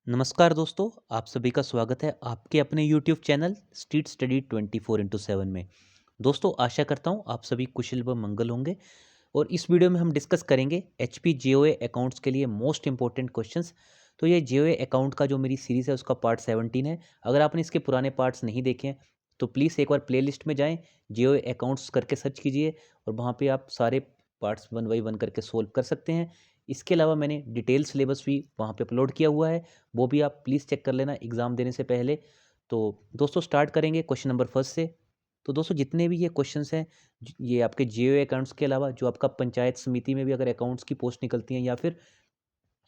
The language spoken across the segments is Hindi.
नमस्कार दोस्तों, आप सभी का स्वागत है आपके अपने यूट्यूब चैनल स्ट्रीट स्टडी 24/7 में। दोस्तों, आशा करता हूँ आप सभी कुशल व मंगल होंगे। और इस वीडियो में हम डिस्कस करेंगे एचपी जेओए अकाउंट्स के लिए मोस्ट इंपॉर्टेंट क्वेश्चंस। तो ये जेओए अकाउंट का जो मेरी सीरीज़ है उसका पार्ट 17 है। अगर आपने इसके पुराने पार्ट्स नहीं देखे हैं तो प्लीज़ एक बार प्लेलिस्ट में जाएं, जेओए अकाउंट्स करके सर्च कीजिए और वहाँ पे आप सारे पार्ट्स वन बाई वन करके सोल्व कर सकते हैं। इसके अलावा मैंने डिटेल सिलेबस भी वहाँ पे अपलोड किया हुआ है, वो भी आप प्लीज़ चेक कर लेना एग्ज़ाम देने से पहले। तो दोस्तों, स्टार्ट करेंगे क्वेश्चन नंबर फर्स्ट से। तो दोस्तों, जितने भी ये क्वेश्चंस हैं, ये आपके जेओए अकाउंट्स के अलावा जो आपका पंचायत समिति में भी अगर अकाउंट्स की पोस्ट निकलती हैं, या फिर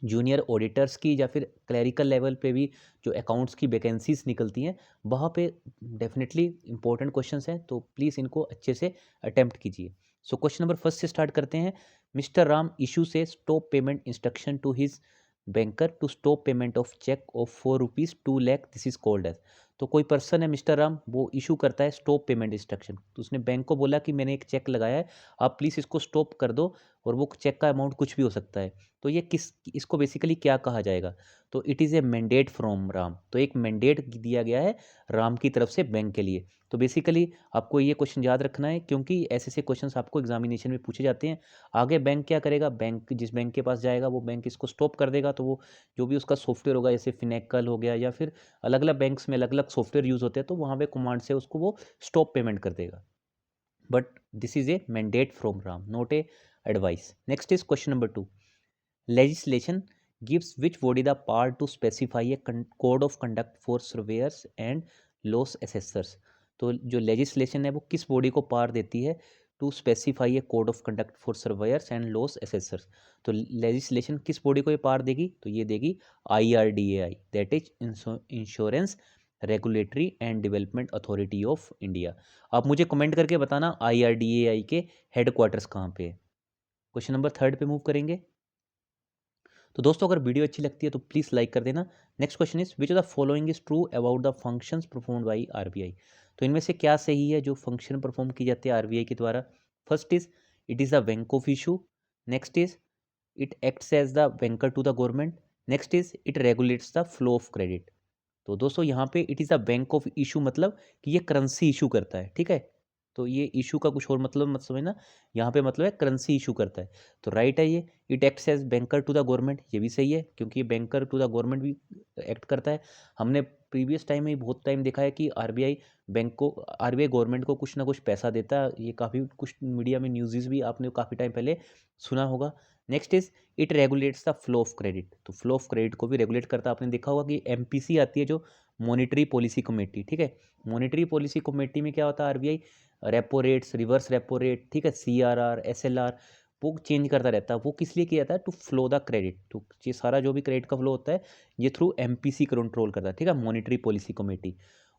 जूनियर ऑडिटर्स की, या फिर क्लरिकल लेवल पे भी जो अकाउंट्स की वैकेंसीज निकलती हैं, वहाँ पे डेफिनेटली इंपॉर्टेंट क्वेश्चंस हैं। तो प्लीज़ इनको अच्छे से अटेम्प्ट कीजिए। सो क्वेश्चन नंबर फर्स्ट से स्टार्ट करते हैं। मिस्टर राम इशू से stop payment instruction to his banker to stop payment of cheque of 4 rupees 2 lakh, this is called as. तो कोई पर्सन है मिस्टर राम, वो इशू करता है स्टॉप पेमेंट इंस्ट्रक्शन। तो उसने बैंक को बोला कि मैंने एक चेक लगाया है, आप प्लीज़ इसको स्टॉप कर दो। और वो चेक का अमाउंट कुछ भी हो सकता है। तो ये किस इसको बेसिकली क्या कहा जाएगा? तो it is a mandate from Ram. तो एक मैंडेट दिया गया है राम की तरफ से बैंक के लिए। तो बेसिकली आपको ये क्वेश्चन याद रखना है, क्योंकि ऐसे-ऐसे क्वेश्चंस आपको एग्जामिनेशन में पूछे जाते हैं। आगे बैंक क्या करेगा? बैंक जिस बैंक के पास जाएगा वो बैंक इसको स्टॉप कर देगा। तो वो जो भी उसका सॉफ्टवेयर होगा, जैसे फिनेकल हो गया, या फिर अलग-अलग बैंक्स में अलग-अलग सॉफ्टवेयर यूज़ होते हैं, तो वहाँ पे कमांड से उसको वो स्टॉप पेमेंट कर देगा। But this is a mandate from Ram, not a advice. Next is question number 2. Legislation gives which body the power to specify a code of conduct for surveyors and loss assessors. तो जो लेजिस्लेशन है वो किस बॉडी को पावर देती है to specify a code of conduct for surveyors and loss assessors? तो लेजिस्लेशन किस बॉडी को ये पावर देगी? तो ये देगी IRDAI, that is insurance regulatory and development authority of India. आप मुझे कमेंट करके बताना IRDAI के हेड क्वार्टर्स कहाँ पे है। क्वेश्चन नंबर थर्ड पे मूव करेंगे। तो दोस्तों, अगर वीडियो अच्छी लगती है तो प्लीज़ लाइक कर देना। Next question is which of the following is true about the functions performed by RBI? तो इनमें से क्या सही है जो फंक्शन परफॉर्म की जाती है आरबीआई के द्वारा? First is it is the bank of issue. Next is it acts as the banker to the government. Next is it regulates the flow of credit. तो दोस्तों, यहाँ पे it is a bank of issue मतलब कि ये करेंसी इशू करता है, ठीक है। तो ये इशू का कुछ और मतलब मत समझना, यहाँ पे मतलब है करेंसी इशू करता है। तो राइट है ये। It acts as banker to the government, ये भी सही है, क्योंकि ये बैंकर टू द गवर्नमेंट भी एक्ट करता है। हमने प्रीवियस टाइम में बहुत टाइम देखा है कि आरबीआई गवर्नमेंट को कुछ ना कुछ पैसा देता है। ये काफ़ी कुछ मीडिया में न्यूज़ भी आपने काफ़ी टाइम पहले सुना होगा। Next is it regulates the flow of credit. तो फ्लो ऑफ क्रेडिट को भी रेगुलेट करता है। आपने देखा होगा कि एमपीसी आती है, जो मॉनिटरी पॉलिसी कमेटी, ठीक है। मॉनिटरी पॉलिसी कमेटी में क्या होता है? RBI repo rates, reverse repo rate, ठीक है, सीआरआर, एसएलआर, वो चेंज करता रहता है। वो किस लिए किया जाता है? To flow the credit. तो ये सारा जो भी क्रेडिट का फ्लो होता है, ये थ्रू एमपीसी कंट्रोल करता है, ठीक है, मॉनिटरी पॉलिसी कमेटी।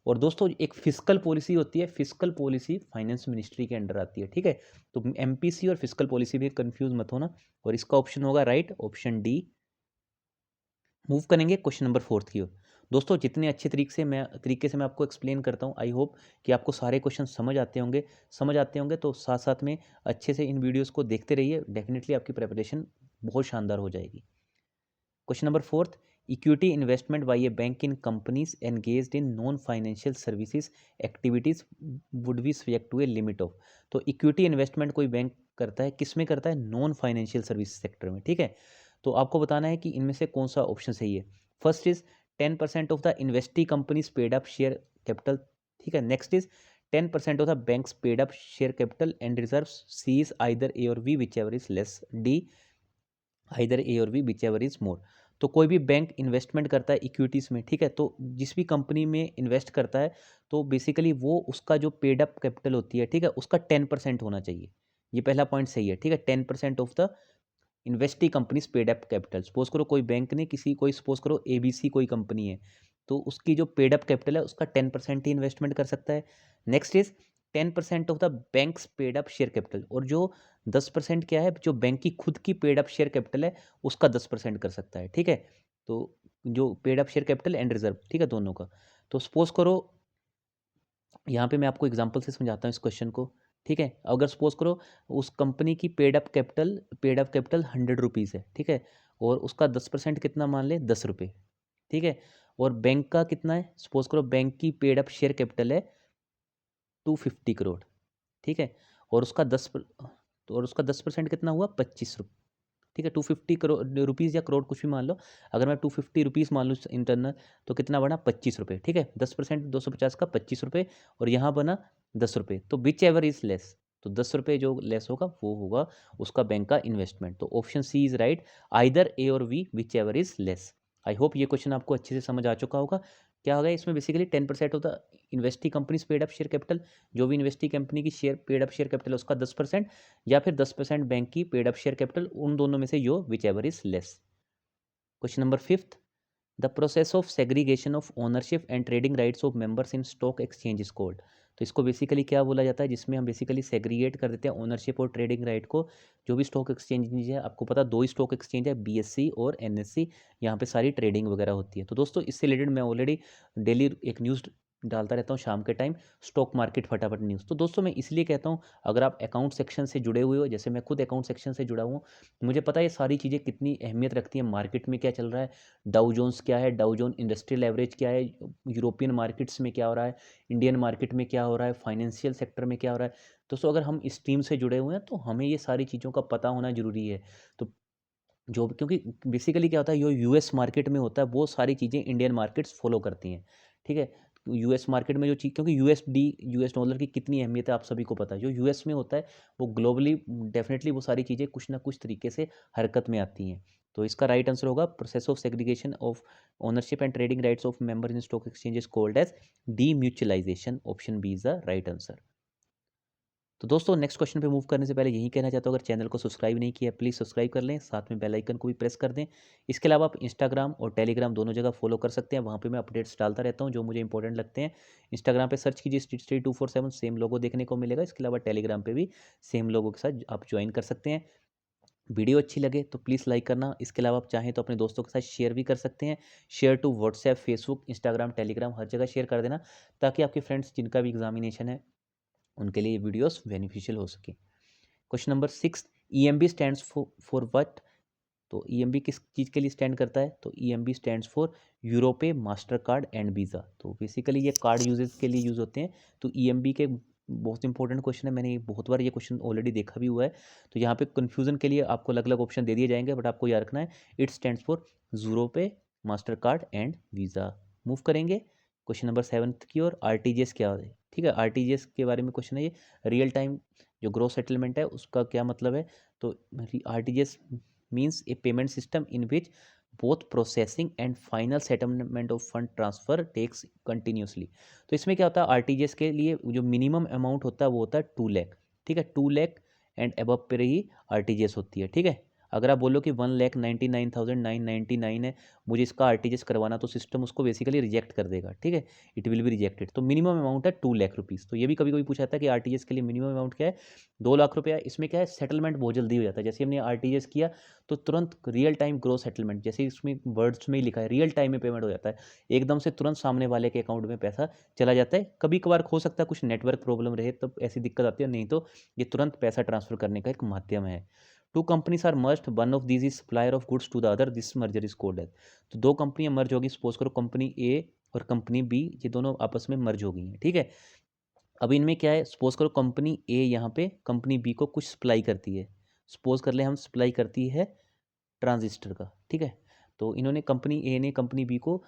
और दोस्तों, एक फिस्कल पॉलिसी होती है। फिस्कल पॉलिसी फाइनेंस मिनिस्ट्री के अंडर आती है, ठीक है। तो एमपीसी और फिस्कल पॉलिसी भी कंफ्यूज मत होना। और इसका ऑप्शन होगा राइट, ऑप्शन डी। मूव करेंगे क्वेश्चन नंबर फोर्थ की ओर। दोस्तों, जितने अच्छे तरीके से मैं आपको एक्सप्लेन करता हूँ, आई होप कि आपको सारे क्वेश्चन समझ आते होंगे। तो साथ साथ में अच्छे से इन वीडियोस को देखते रहिए, डेफिनेटली आपकी प्रिपरेशन बहुत शानदार हो जाएगी। Question number fourth, equity investment by a bank in companies engaged in non financial services activities would be subject to a limit of. तो इक्विटी इन्वेस्टमेंट कोई बैंक करता है, किस में करता है? नॉन फाइनेंशियल सर्विस सेक्टर में, ठीक है। तो आपको बताना है कि इनमें से कौन सा ऑप्शन सही है। First is 10% of the investee companies paid up share capital, ठीक है। Next is 10% of the banks paid up share capital and reserve. C is either A or B, whichever is less. D either A or B, whichever is more. तो कोई भी बैंक इन्वेस्टमेंट करता है इक्विटीज़ में, ठीक है, तो जिस भी कंपनी में इन्वेस्ट करता है, तो बेसिकली वो उसका जो पेड अप कैपिटल होती है, ठीक है, उसका 10% होना चाहिए। ये पहला पॉइंट सही है, ठीक है। 10% of the investee companies paid up capital. Suppose करो कोई बैंक ने कोई सपोज करो एबीसी कोई कंपनी है, तो उसकी जो पेड अप कैपिटल है उसका 10% ही इन्वेस्टमेंट कर सकता है। Next is 10% of the banks paid up share capital. और जो 10% क्या है, जो बैंक की खुद की पेड अप शेयर कैपिटल है उसका 10% कर सकता है, ठीक है। तो जो paid up share capital and reserve, ठीक है, दोनों का। तो सपोज करो, यहाँ पे मैं आपको एग्जांपल से समझाता हूँ इस क्वेश्चन को, ठीक है। अगर सपोज करो उस कंपनी की पेड अप कैपिटल 100 रुपीज़ है, ठीक है, और उसका 10% कितना मान ले? 10 रुपये। ठीक है। और बैंक का कितना है, सपोज करो बैंक की पेड अप शेयर कैपिटल है 250 करोड़, ठीक है। और उसका 10% कितना हुआ, 25 रुपये, ठीक है। 250 करोड़ रुपीज़ या करोड़ कुछ भी मान लो, अगर मैं 250 रुपीज़ मान लूँ इंटरनल, तो कितना बना, 25 रुपये, ठीक है। 10% 250 का 25 रुपये, और यहाँ बना 10 रुपये। तो विच एवर इज लेस, तो 10 रुपये जो लेस होगा वो होगा उसका बैंक का इन्वेस्टमेंट। तो option C is right, either A or B, whichever is less. I hope ये क्वेश्चन आपको अच्छे से समझ आ चुका होगा। क्या होगा इसमें, बेसिकली 10% होता investee company paid up share capital, जो भी इन्वेस्टी कंपनी की share paid up share capital है उसका 10%, या फिर 10% बैंक की पेड अप शेयर कैपिटल, उन दोनों में से जो which ever is less. Question number fifth, the process of segregation of ownership and trading rights of members in stock exchange is called. तो इसको बेसिकली क्या बोला जाता है, जिसमें हम बेसिकली सेग्रीगेट कर देते हैं ओनरशिप और ट्रेडिंग राइट को। जो भी स्टॉक एक्सचेंज है, आपको पता दो ही स्टॉक एक्सचेंज है, बीएससी और एनएससी, यहाँ पे सारी ट्रेडिंग वगैरह होती है। तो दोस्तों इससे रिलेटेड मैं ऑलरेडी डेली एक न्यूज़ डालता रहता हूँ शाम के टाइम, स्टॉक मार्केट फटाफट न्यूज़। तो दोस्तों मैं इसलिए कहता हूँ, अगर आप अकाउंट सेक्शन से जुड़े हुए हो, जैसे मैं खुद अकाउंट सेक्शन से जुड़ा हूँ, मुझे पता है ये सारी चीज़ें कितनी अहमियत रखती है, मार्केट में क्या चल रहा है, डाउ जोन्स क्या है, डाउ जोन इंडस्ट्रियल एवरेज क्या है, यूरोपियन मार्केट्स में क्या हो रहा है, इंडियन मार्केट में क्या हो रहा है, फाइनेंशियल सेक्टर में क्या हो रहा है। दोस्तों अगर हम इस टीम से जुड़े हुए हैं तो हमें ये सारी चीज़ों का पता होना ज़रूरी है। तो जो क्योंकि बेसिकली क्या होता है, जो यूएस मार्केट में होता है वो सारी चीज़ें इंडियन मार्केट्स फॉलो करती हैं, ठीक है। यूएस मार्केट में जो चीज़, क्योंकि यूएसडी यूएस डॉलर की कितनी अहमियत है आप सभी को पता है, जो यूएस में होता है वो ग्लोबली डेफिनेटली वो सारी चीज़ें कुछ ना कुछ तरीके से हरकत में आती हैं। तो इसका राइट आंसर होगा, process of segregation of ownership and trading rights of member in stock exchanges called as demutualisation. Option B is the right answer. तो दोस्तों नेक्स्ट क्वेश्चन पे मूव करने से पहले यही कहना चाहता हूँ, अगर चैनल को सब्सक्राइब नहीं किया प्लीज़ सब्सक्राइब कर लें, साथ में बेल आइकन को भी प्रेस कर दें। इसके अलावा आप इंस्टाग्राम और टेलीग्राम दोनों जगह फॉलो कर सकते हैं, वहाँ पे मैं अपडेट्स डालता रहता हूँ जो मुझे इंपॉर्टेंट लगते हैं। इंस्टाग्राम पे सर्च कीजिए स्ट्रीट स्टडी 247, सेम लोगो देखने को मिलेगा। इसके अलावा टेलीग्राम पे भी सेम लोगों के साथ आप ज्वाइन कर सकते हैं। वीडियो अच्छी लगे तो प्लीज़ लाइक करना। इसके अलावा आप चाहें तो अपने दोस्तों के साथ शेयर भी कर सकते हैं। Share to WhatsApp, Facebook, Instagram, Telegram, हर जगह शेयर कर देना, ताकि आपके फ्रेंड्स जिनका भी एग्जामिनेशन है उनके लिए ये वीडियोस बेनिफिशियल हो सके। Question number six, EMB stands for what. तो ईएमबी किस चीज़ के लिए स्टैंड करता है, तो EMB stands for Europay, Mastercard and Visa. तो बेसिकली ये कार्ड यूजेस के लिए यूज़ होते हैं। तो ईएमबी के बहुत इंपॉर्टेंट क्वेश्चन है, मैंने बहुत बार ये क्वेश्चन ऑलरेडी देखा भी हुआ है। तो यहाँ पे कन्फ्यूजन के लिए आपको अलग अलग ऑप्शन दे दिए जाएंगे, बट आपको याद रखना है it stands for Europay, Mastercard and visa. Move करेंगे क्वेश्चन नंबर सेवन्थ की ओर, आरटीजीएस क्या है, ठीक है। आरटीजीएस के बारे में क्वेश्चन है ये, रियल टाइम जो ग्रोस सेटलमेंट है उसका क्या मतलब है। तो RTGS means a payment system in which both processing and final settlement of fund transfer takes continuously. तो इसमें क्या होता है, आरटीजीएस के लिए जो मिनिमम अमाउंट होता है वो होता है 2 लाख, ठीक है। 2 लाख एंड अबव पे ही आरटीजीएस होती है, ठीक है। अगर आप बोलो कि 1,99,999 है, मुझे इसका आरटीजीएस करवाना, तो सिस्टम उसको बेसिकली रिजेक्ट कर देगा, ठीक है। It will be rejected. तो मिनिमम अमाउंट है 2 लाख रुपीज़। तो ये भी कभी कभी पूछा जाता है कि आरटीजीएस के लिए मिनिमम अमाउंट क्या है, 2 लाख रुपया। इसमें क्या है, सेटलमेंट बहुत जल्दी हो जाता है। जैसे हमने आरटीजीएस किया तो तुरंत रियल टाइम ग्रोस सेटलमेंट, जैसे इसमें वर्ड्स में ही लिखा है, रियल टाइम में पेमेंट हो जाता है, एकदम से तुरंत सामने वाले के अकाउंट में पैसा चला जाता है। कभी कभार हो सकता है कुछ नेटवर्क प्रॉब्लम रहे तब ऐसी दिक्कत आती है, नहीं तो ये तुरंत पैसा ट्रांसफर करने का एक माध्यम है। Two companies are merged, one of these is supplier of goods to the other, this merger is called as. तो दो कंपनियां मर्ज होगी, सपोज करो कंपनी ए और कंपनी बी, ये दोनों आपस में मर्ज हो गई हैं, ठीक है। अब इनमें क्या है, सपोज करो कंपनी ए यहाँ पे कंपनी बी को कुछ सप्लाई करती है, सपोज कर ले हम सप्लाई करती है ट्रांजिस्टर का, ठीक है। तो इन्होंने कंपनी ए ने कंपनी बी को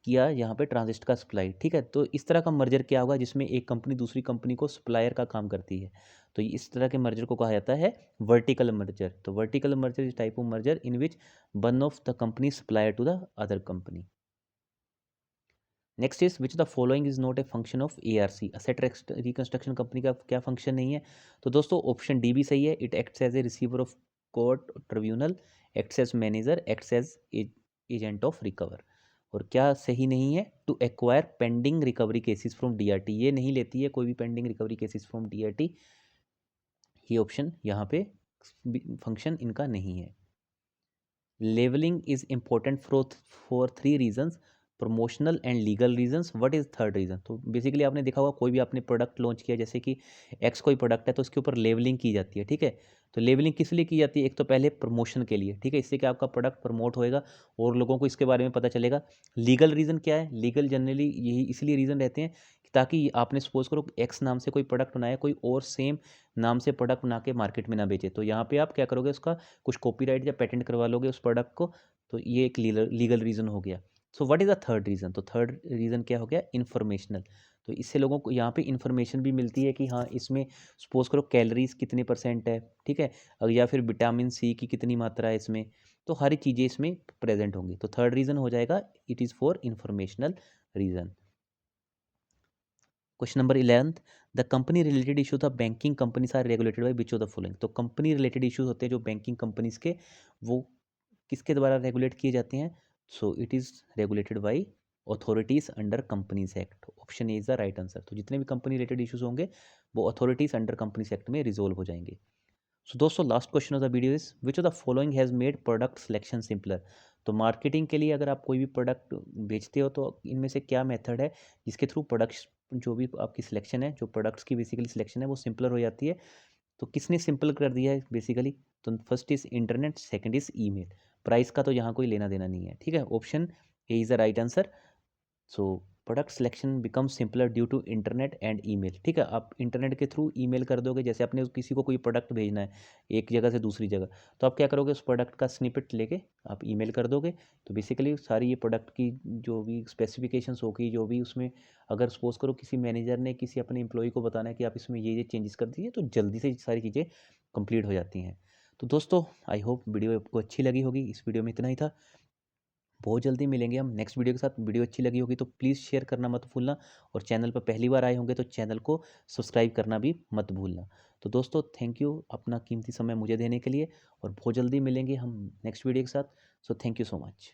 किया यहाँ पे ट्रांजिस्टर का सप्लाई, ठीक है। तो इस तरह का मर्जर क्या होगा, जिसमें एक कंपनी दूसरी कंपनी को सप्लायर का काम करती है। तो इस तरह के मर्जर को कहा जाता है वर्टिकल मर्जर। तो vertical merger is type of merger in which one of the company supplier to the other company. Next is which the following is not a function of ARC, asset reconstruction company का क्या फंक्शन नहीं है। तो दोस्तों ऑप्शन डी भी सही है, it acts as a receiver of court tribunal, acts as manager, acts as agent of recover. और क्या सही नहीं है, to acquire pending recovery cases from DRT, ये नहीं लेती है कोई भी pending recovery cases from DRT. ये ऑप्शन यहाँ पे फंक्शन इनका नहीं है। Labelling is important for 3 reasons, promotional and legal reasons, what is third reason. तो बेसिकली आपने देखा होगा कोई भी आपने प्रोडक्ट लॉन्च किया, जैसे कि एक्स कोई प्रोडक्ट है तो उसके ऊपर लेवलिंग की जाती है, ठीक है। तो लेबलिंग किस लिए की जाती है? एक तो पहले प्रमोशन के लिए, ठीक है, इससे क्या आपका प्रोडक्ट प्रमोट होएगा और लोगों को इसके बारे में पता चलेगा। लीगल रीज़न क्या है? लीगल जनरली यही इसलिए रीज़न रहते हैं कि ताकि आपने सपोज करो एक्स नाम से कोई प्रोडक्ट बनाया, कोई और सेम नाम से प्रोडक्ट बना के मार्केट में ना बेचे, तो यहाँ पे आप क्या करोगे, उसका कुछ कॉपीराइट या पेटेंट करवा लोगे उस प्रोडक्ट को। तो ये एक लीगल रीज़न हो गया। So what is the third reason? तो थर्ड रीज़न क्या हो गया? इन्फॉर्मेशनल। तो इससे लोगों को यहाँ पे इन्फॉर्मेशन भी मिलती है कि हाँ, इसमें सपोज करो कैलोरीज कितने परसेंट है, ठीक है, या फिर विटामिन सी की कितनी मात्रा है इसमें, तो हर चीज़ें इसमें प्रेजेंट होंगी। तो थर्ड रीज़न हो जाएगा it is for informational reason. Question number 11, the company related issues of banking companies are regulated by which of the following? तो कंपनी रिलेटेड इशूज होते हैं जो बैंकिंग कंपनीज के, वो किसके द्वारा रेगुलेट किए जाते हैं? So it is regulated by authorities under companies act. Option A is the right answer. तो जितने भी कंपनी रिलेटेड इशूज होंगे वो अथॉरिटीज़ अंडर कंपनीज एक्ट में रिजोल्व हो जाएंगे। सो दोस्तों, last question of the video is which of the following has made product selection simpler? तो मार्केटिंग के लिए अगर आप कोई भी प्रोडक्ट बेचते हो तो इनमें से क्या मेथड है जिसके थ्रू प्रोडक्ट्स, जो भी आपकी सिलेक्शन है, जो प्रोडक्ट्स की बेसिकली सिलेक्शन है वो सिंपलर हो जाती है? तो किसने सिंपल कर दिया है बेसिकली? तो first is internet, second is email. Price का तो यहाँ कोई लेना देना नहीं है, ठीक है। Option A is the right answer. So product selection become simpler due to internet and email, ठीक है। आप इंटरनेट के थ्रू ईमेल कर दोगे, जैसे आपने किसी को कोई प्रोडक्ट भेजना है एक जगह से दूसरी जगह, तो आप क्या करोगे, उस प्रोडक्ट का स्निपेट लेके आप ईमेल कर दोगे। तो बेसिकली सारी ये प्रोडक्ट की जो भी स्पेसिफिकेशंस होगी, जो भी उसमें, अगर सपोज करो किसी मैनेजर ने किसी अपने एम्प्लॉय को बताना है कि आप इसमें ये चेंजेस कर दीजिए, तो जल्दी से सारी चीज़ें कंप्लीट हो जाती हैं। तो दोस्तों, आई होप वीडियो आपको अच्छी लगी होगी। इस वीडियो में इतना ही था। बहुत जल्दी मिलेंगे हम नेक्स्ट वीडियो के साथ। वीडियो अच्छी लगी होगी तो प्लीज़ शेयर करना मत भूलना, और चैनल पर पहली बार आए होंगे तो चैनल को सब्सक्राइब करना भी मत भूलना। तो दोस्तों, थैंक यू अपना कीमती समय मुझे देने के लिए, और बहुत जल्दी मिलेंगे हम नेक्स्ट वीडियो के साथ। So thank you so much.